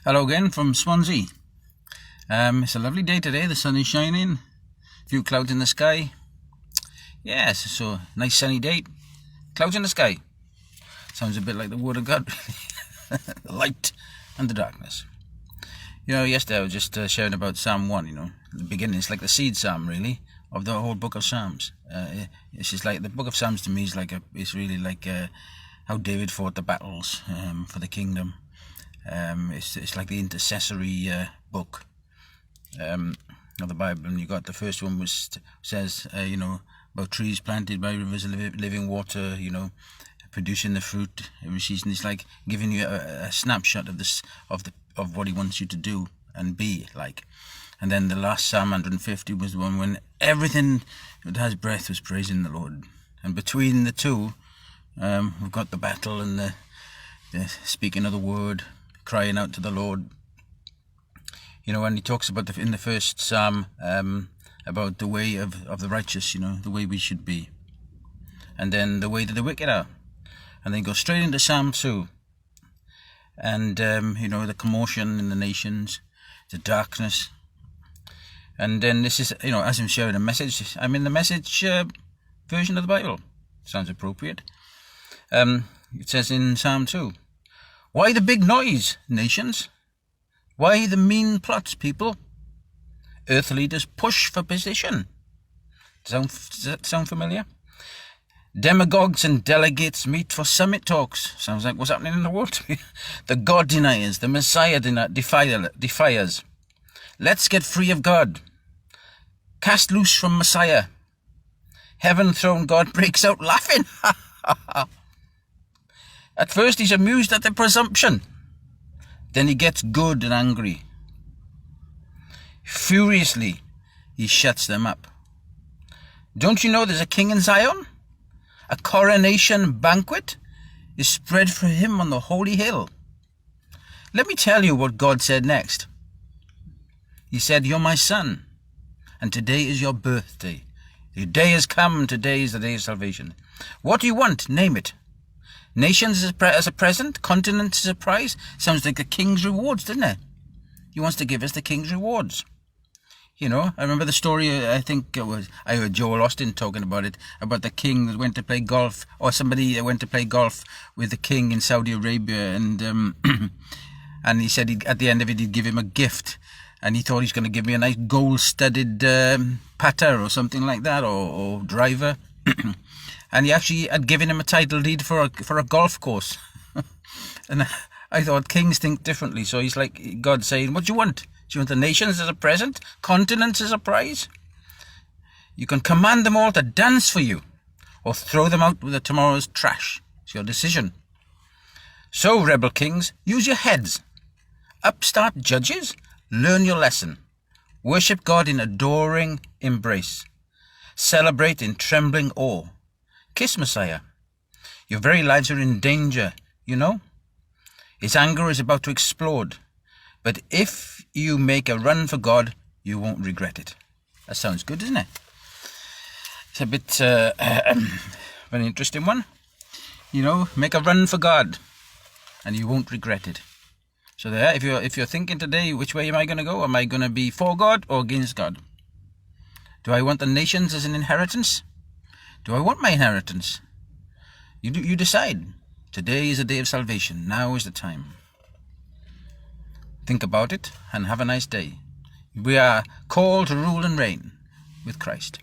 Hello again from Swansea. It's a lovely day today. The sun is shining. A few clouds in the sky. Yes, so nice sunny day. Clouds in the sky. Sounds a bit like the Word of God. The light and the darkness. Yesterday I was just sharing about Psalm 1, the beginning. It's like the seed psalm, really, of the whole book of Psalms. It's just like the book of Psalms to me is it's really like how David fought the battles for the kingdom. It's like the intercessory book of the Bible. And you got the first one says about trees planted by rivers of living water, producing the fruit every season. It's like giving you a snapshot of what he wants you to do and be like. And then the last Psalm 150 was the one when everything that has breath was praising the Lord. And between the two, we've got the battle and the speaking of the word, crying out to the Lord. And he talks about in the first Psalm about the way of the righteous, the way we should be. And then the way that the wicked are. And then go straight into Psalm 2. And, the commotion in the nations, the darkness. And then this is, as I'm sharing a message, I'm in the message version of the Bible. Sounds appropriate. It says in Psalm 2, "Why the big noise, nations? Why the mean plots, people? Earth leaders push for position." Does that sound familiar? Demagogues and delegates meet for summit talks. Sounds like what's happening in the world. The God deniers, the Messiah defiers. Let's get free of God. Cast loose from Messiah. Heaven-throned God breaks out laughing. At first he's amused at the presumption. Then he gets good and angry. Furiously, he shuts them up. Don't you know there's a king in Zion? A coronation banquet is spread for him on the holy hill. Let me tell you what God said next. He said, "You're my son, and today is your birthday. Your day has come. Today is the day of salvation. What do you want? Name it. Nations as a present, continents as a prize." Sounds like the king's rewards, doesn't it? He wants to give us the king's rewards. I remember the story, I think I heard Joel Austin talking about it, about the king that went to play golf, or somebody that went to play golf with the king in Saudi Arabia, and and he said at the end of it he'd give him a gift, and he thought he's going to give me a nice gold-studded putter or something like that, or driver. And he actually had given him a title deed for a golf course. And I thought kings think differently. So he's like God saying, "What do you want? Do you want the nations as a present? Continents as a prize? You can command them all to dance for you, or throw them out with tomorrow's trash. It's your decision. So, rebel kings, use your heads. Upstart judges, learn your lesson. Worship God in adoring embrace. Celebrate in trembling awe. Kiss Messiah. Your very lives are in danger, His anger is about to explode. But if you make a run for God, you won't regret it." That sounds good, doesn't it? It's a bit of an interesting one. Make a run for God, and you won't regret it. So there, if you're thinking today, which way am I going to go? Am I going to be for God or against God? Do I want the nations as an inheritance? Do I want my inheritance? You decide. Today is the day of salvation. Now is the time. Think about it and have a nice day. We are called to rule and reign with Christ.